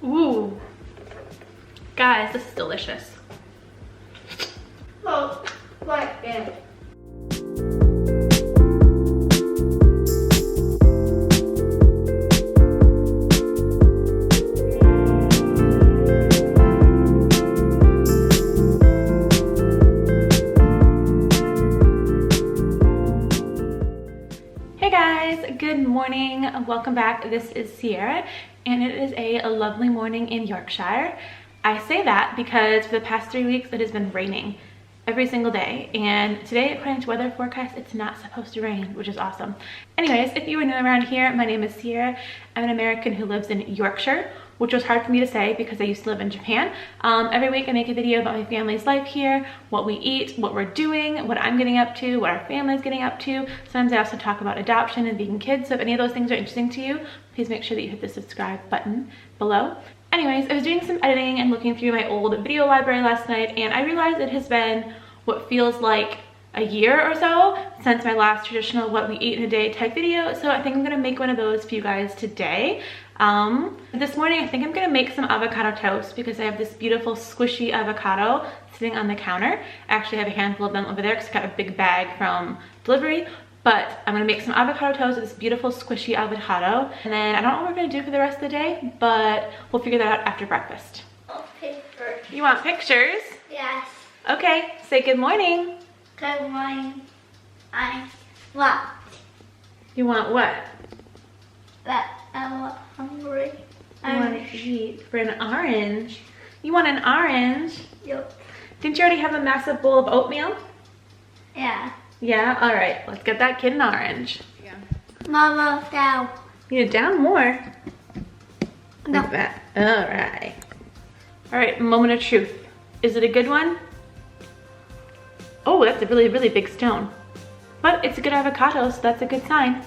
Ooh. Guys, this is delicious. Oh, like it. Hey guys, good morning. Welcome back. This is Sierra, and it is a lovely morning in Yorkshire. I say that because for the past 3 weeks it has been raining every single day, and today, according to weather forecast, it's not supposed to rain, which is awesome. Anyways, if you are new around here, my name is Sierra. I'm an American who lives in Yorkshire, which was hard for me to say because I used to live in Japan. Every week I make a video about my family's life here, what we eat, what we're doing, what I'm getting up to, what our family's getting up to. Sometimes I also talk about adoption and vegan kids, so if any of those things are interesting to you, please make sure that you hit the subscribe button below. Anyways, I was doing some editing and looking through my old video library last night, and I realized it has been what feels like a year or so since my last traditional what we eat in a day type video, so I think I'm gonna make one of those for you guys today. This morning I think I'm gonna make some avocado toast because I have this beautiful squishy avocado sitting on the counter. I actually have a handful of them over there because I got a big bag from delivery. But I'm gonna make some avocado toast with this beautiful squishy avocado. And then I don't know what we're gonna do for the rest of the day, but we'll figure that out after breakfast. Oh, paper. You want pictures? Yes. Okay, say good morning. Good morning. I want You want what? that. I'm hungry. You want to eat for an orange. You want an orange? Yep. Didn't you already have a massive bowl of oatmeal? Yeah. Yeah, all right, let's get that kid an orange. Yeah. Mama, down. You need it down more. No. Like that. All right. All right, moment of truth. Is it a good one? Oh, that's a really, really big stone. But it's a good avocado, so that's a good sign.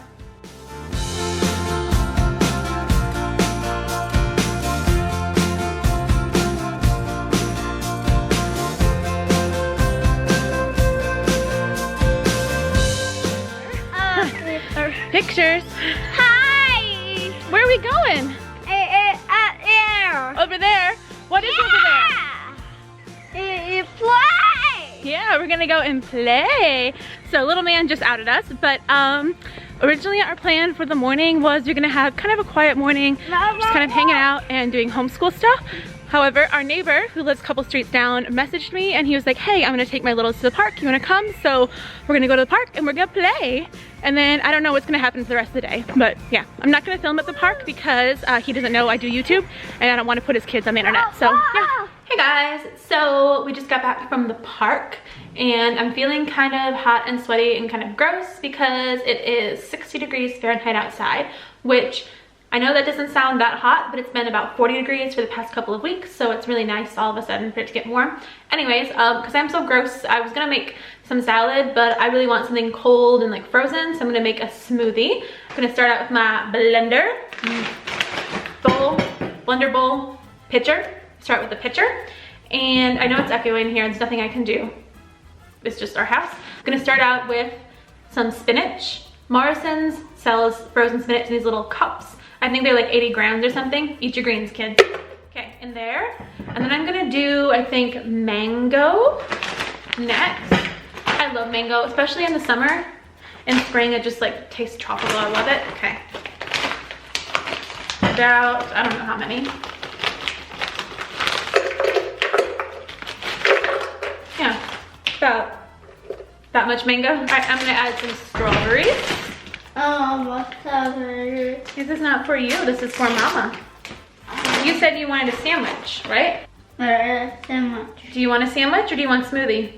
Pictures. Hi. Where are we going? Air. Over there. What is over there? Play. Yeah, we're gonna go and play. So little man just outed us, but originally our plan for the morning was we're gonna have kind of a quiet morning, just kind of hanging out and doing homeschool stuff. However, our neighbor who lives a couple streets down messaged me and he was like, hey, I'm gonna take my littles to the park. You wanna come? So we're gonna go to the park and we're gonna play. And then I don't know what's gonna happen for the rest of the day. But yeah, I'm not gonna film at the park because he doesn't know I do YouTube and I don't wanna put his kids on the internet. So yeah. Hey guys, so we just got back from the park and I'm feeling kind of hot and sweaty and kind of gross because it is 60 degrees Fahrenheit outside, which I know that doesn't sound that hot, but it's been about 40 degrees for the past couple of weeks, so it's really nice all of a sudden for it to get warm. Anyways, because I'm so gross, I was gonna make some salad, but I really want something cold and like frozen, so I'm gonna make a smoothie. I'm gonna start out with my blender, blender bowl, pitcher. Start with the pitcher, and I know it's echoing here, there's nothing I can do. It's just our house. I'm gonna start out with some spinach. Morrison's sells frozen spinach in these little cups. I think they're like 80 grams or something. Eat your greens, kids. Okay, in there. And then I'm gonna do, I think, mango next. I love mango, especially in the summer. In spring, it just like tastes tropical. I love it. Okay. About, I don't know how many. Yeah, about that much mango. All right, I'm gonna add some strawberries. Oh, strawberries. This is not for you, this is for mama. You said you wanted a sandwich, right? Sandwich. Do you want a sandwich or do you want smoothie?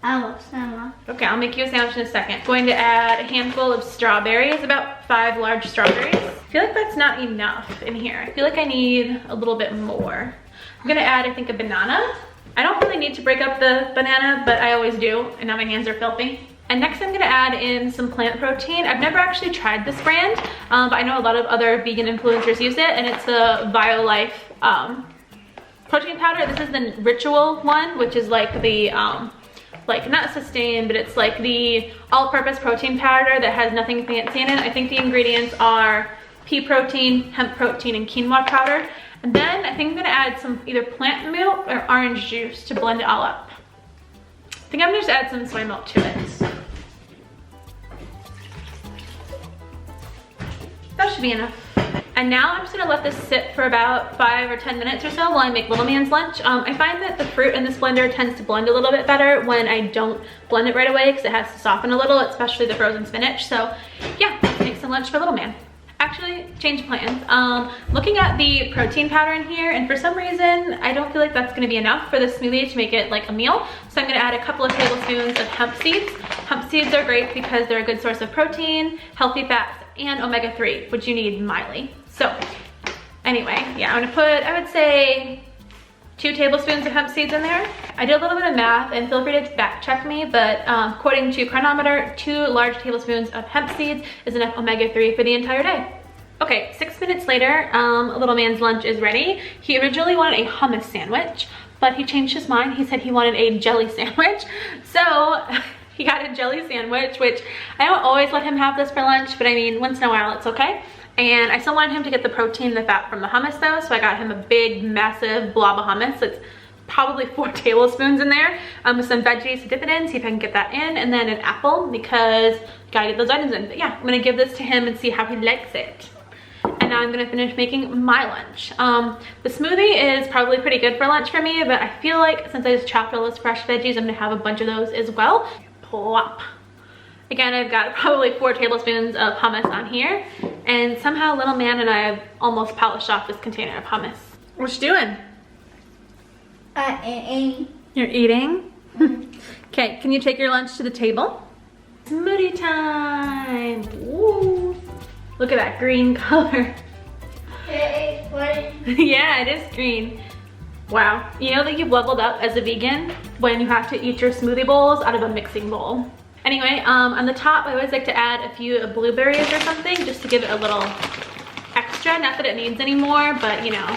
I want sandwich. Okay, I'll make you a sandwich in a second. Going to add a handful of strawberries, about 5 large strawberries. I feel like that's not enough in here. I feel like I need a little bit more. I'm gonna add, I think, a banana. I don't really need to break up the banana, but I always do, and now my hands are filthy. And next I'm gonna add in some plant protein. I've never actually tried this brand, but I know a lot of other vegan influencers use it, and it's the BioLife protein powder. This is the Ritual one, which is like the, like not sustain, but it's like the all-purpose protein powder that has nothing fancy in it. I think the ingredients are pea protein, hemp protein, and quinoa powder. And then I think I'm gonna add some either plant milk or orange juice to blend it all up. I think I'm gonna just add some soy milk to it. That should be enough. And now I'm just gonna let this sit for about 5 or 10 minutes or so while I make little man's lunch. I find that the fruit in this blender tends to blend a little bit better when I don't blend it right away because it has to soften a little, especially the frozen spinach. So yeah, let's make some lunch for little man. Actually, change plans. Looking at the protein powder in here, and for some reason, I don't feel like that's gonna be enough for the smoothie to make it like a meal. So I'm gonna add a couple of tablespoons of hemp seeds. Hemp seeds are great because they're a good source of protein, healthy fats, and omega-3, which you need mildly. So anyway, yeah, I'm gonna put, I would say, 2 tablespoons of hemp seeds in there. I did a little bit of math, and feel free to fact check me, but according to Chronometer, 2 large tablespoons of hemp seeds is enough omega-3 for the entire day. Okay, 6 minutes later, little man's lunch is ready. He originally wanted a hummus sandwich, but he changed his mind. He said he wanted a jelly sandwich. So he got a jelly sandwich, which I don't always let him have this for lunch, but I mean, once in a while it's okay. And I still wanted him to get the protein and the fat from the hummus though, so I got him a big, massive blob of hummus. It's probably 4 tablespoons in there, with some veggies to dip it in, see if I can get that in, and then an apple because you gotta get those items in. But yeah, I'm gonna give this to him and see how he likes it. And now I'm gonna finish making my lunch. The smoothie is probably pretty good for lunch for me, but I feel like since I just chopped all those fresh veggies, I'm gonna have a bunch of those as well. Plop. Again, I've got probably 4 tablespoons of hummus on here, and somehow little man and I have almost polished off this container of hummus. What you doing? Eating. You're eating? Okay, can you take your lunch to the table? Smoothie time! Woo! Look at that green color. It's green. Yeah, it is green. Wow. You know that you've leveled up as a vegan when you have to eat your smoothie bowls out of a mixing bowl. Anyway, on the top, I always like to add a few blueberries or something just to give it a little extra. Not that it needs any more, but you know.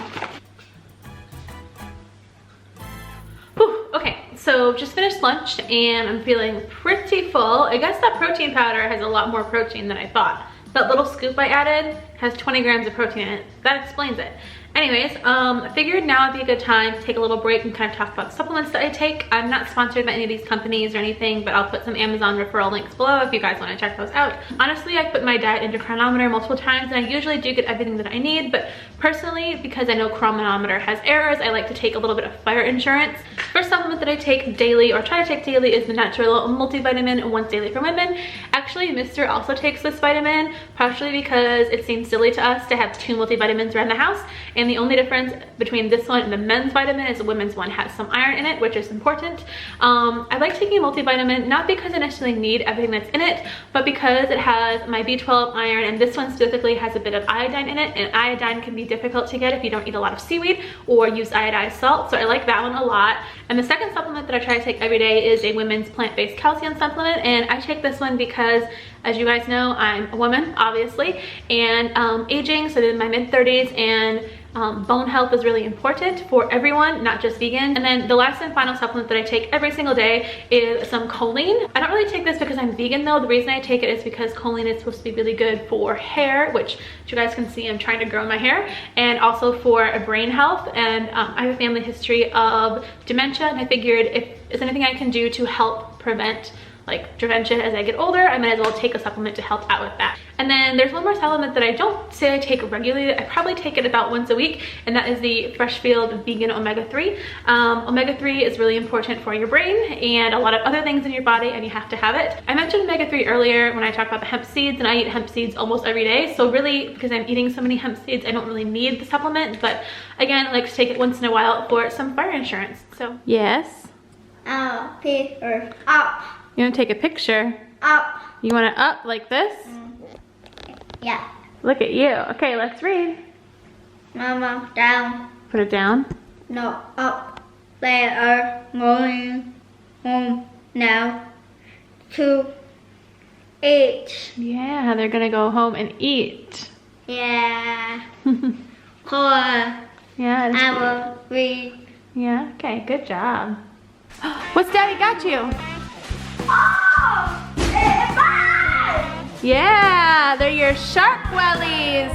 Whew, okay, so just finished lunch and I'm feeling pretty full. I guess that protein powder has a lot more protein than I thought. That little scoop I added has 20 grams of protein in it. That explains it. Anyways, I figured now would be a good time to take a little break and kind of talk about the supplements that I take. I'm not sponsored by any of these companies or anything, but I'll put some Amazon referral links below if you guys want to check those out. Honestly, I put my diet into Chronometer multiple times and I usually do get everything that I need, but personally, because I know Chronometer has errors, I like to take a little bit of fire insurance. First supplement that I take daily or try to take daily is the Natural Multivitamin Once Daily for Women. Actually, Mr. also takes this vitamin, partially because it seems silly to us to have 2 multivitamins around the house. And the only difference between this one and the men's vitamin is the women's one has some iron in it, which is important. I like taking a multivitamin, not because I necessarily need everything that's in it, but because it has my B12, iron, and this one specifically has a bit of iodine in it, and iodine can be difficult to get if you don't eat a lot of seaweed or use iodized salt, so I like that one a lot. And the second supplement that I try to take every day is a women's plant-based calcium supplement, and I take this one because, as you guys know, I'm a woman, obviously, and aging, so in my mid-30s, and bone health is really important for everyone, not just vegan. And then the last and final supplement that I take every single day is some choline. I don't really take this because I'm vegan though. The reason I take it is because choline is supposed to be really good for hair, which you guys can see I'm trying to grow my hair, and also for brain health. And I have a family history of dementia, and I figured if there's anything I can do to help prevent like dementia as I get older, I might as well take a supplement to help out with that. And then there's one more supplement that I don't say I take regularly. I probably take it about once a week, and that is the Freshfield Vegan Omega-3. Omega-3 is really important for your brain and a lot of other things in your body, and you have to have it. I mentioned Omega-3 earlier when I talked about the hemp seeds, and I eat hemp seeds almost every day. So really, because I'm eating so many hemp seeds, I don't really need the supplement. But again, I like to take it once in a while for some fire insurance. So yes. Picture up. You want to take a picture? Up. You want to up like this? Yeah. Look at you. Okay, let's read. Mama, down. Put it down. No, up. They are going home now to eat. Yeah, they're gonna go home and eat. Yeah. Core. Yeah. I will read. Yeah. Okay. Good job. What's Daddy got you? Oh, it's mine! Yeah, they're your shark wellies.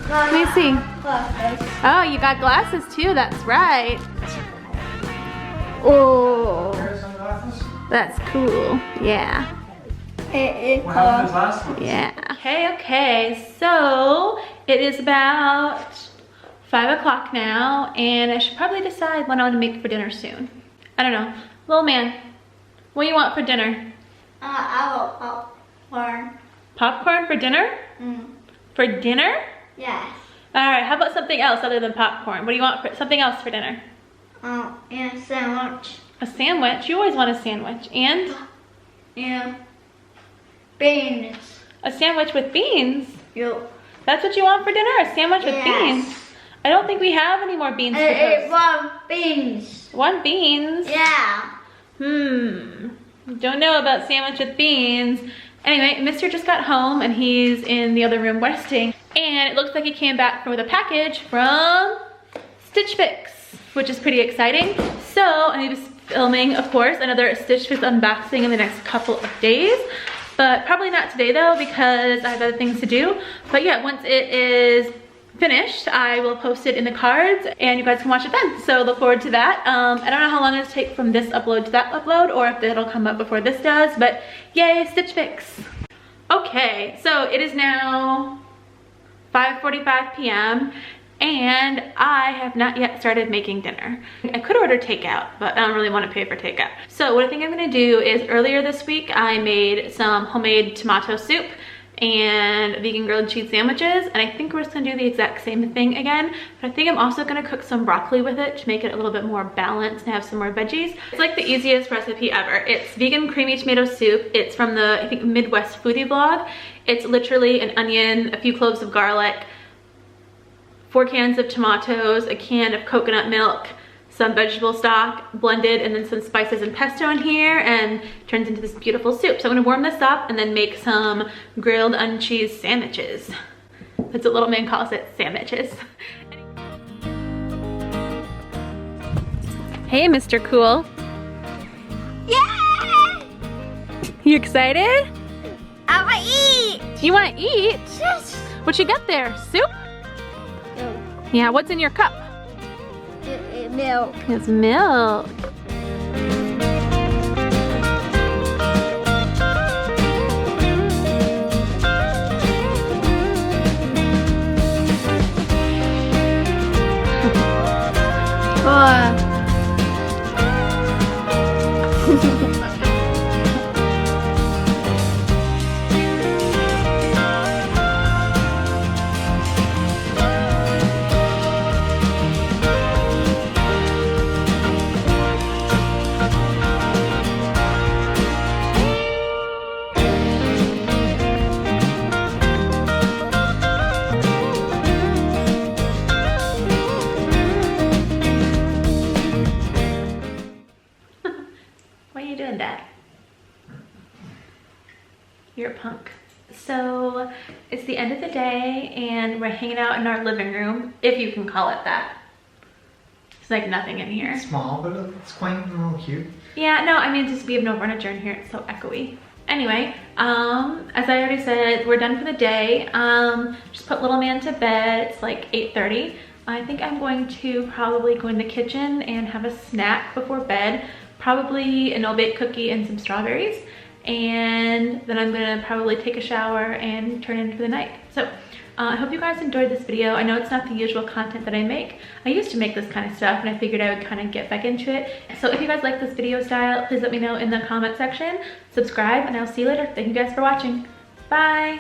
Let me see. Glasses. Oh, you got glasses too, that's right. Oh, that's cool. Yeah. It What happened to the last one? Yeah. Okay, so it is about 5 o'clock now, and I should probably decide what I want to make for dinner soon. I don't know. Little man, what do you want for dinner? I will popcorn. Popcorn for dinner? For dinner? Yes. All right, how about something else other than popcorn? What do you want for something else for dinner? And sandwich. A sandwich? You always want a sandwich. And? And beans. A sandwich with beans? Yup. That's what you want for dinner? A sandwich with Yes. beans? I don't think we have any more beans to It toast. was beans. One beans? Yeah. Don't know about sandwich with beans. Anyway, Mr. just got home and he's in the other room resting. And it looks like he came back with a package from Stitch Fix, which is pretty exciting. So I was filming, of course, another Stitch Fix unboxing in the next couple of days. But probably not today though, because I have other things to do. But yeah, once it is finished, I will post it in the cards and you guys can watch it then. So look forward to that. I don't know how long it'll take from this upload to that upload, or if it'll come up before this does, but yay, Stitch Fix. Okay, so it is now 5:45 p.m. and I have not yet started making dinner. I could order takeout, but I don't really want to pay for takeout. So what I think I'm gonna do is, earlier this week I made some homemade tomato soup and vegan grilled cheese sandwiches, and I think we're just gonna do the exact same thing again, but I think I'm also gonna cook some broccoli with it to make it a little bit more balanced and have some more veggies. It's like the easiest recipe ever. It's vegan creamy tomato soup. It's from the, I think, Midwest Foodie Vlog. It's literally an onion, a few cloves of garlic, 4 cans of tomatoes, a can of coconut milk, some vegetable stock blended, and then some spices and pesto in here, and turns into this beautiful soup. So I'm gonna warm this up and then make some grilled uncheese sandwiches. That's what little man calls it, sandwiches. Hey, Mr. Cool. Yeah! You excited? I want to eat. You wanna eat? Yes. What you got there, soup? Yeah, what's in your cup? Milk. It's milk. Why are you doing that? You're a punk. So it's the end of the day and we're hanging out in our living room, if you can call it that. There's like nothing in here. It's small, but it's quaint and a little cute. Yeah, no, I mean, just we have no furniture in here. It's so echoey. Anyway, as I already said, we're done for the day. Just put little man to bed. It's like 8:30. I think I'm going to probably go in the kitchen and have a snack before bed. Probably a no-bake cookie and some strawberries. And then I'm gonna probably take a shower and turn in for the night. So I hope you guys enjoyed this video. I know it's not the usual content that I make. I used to make this kind of stuff and I figured I would kind of get back into it. So if you guys like this video style, please let me know in the comment section. Subscribe and I'll see you later. Thank you guys for watching. Bye.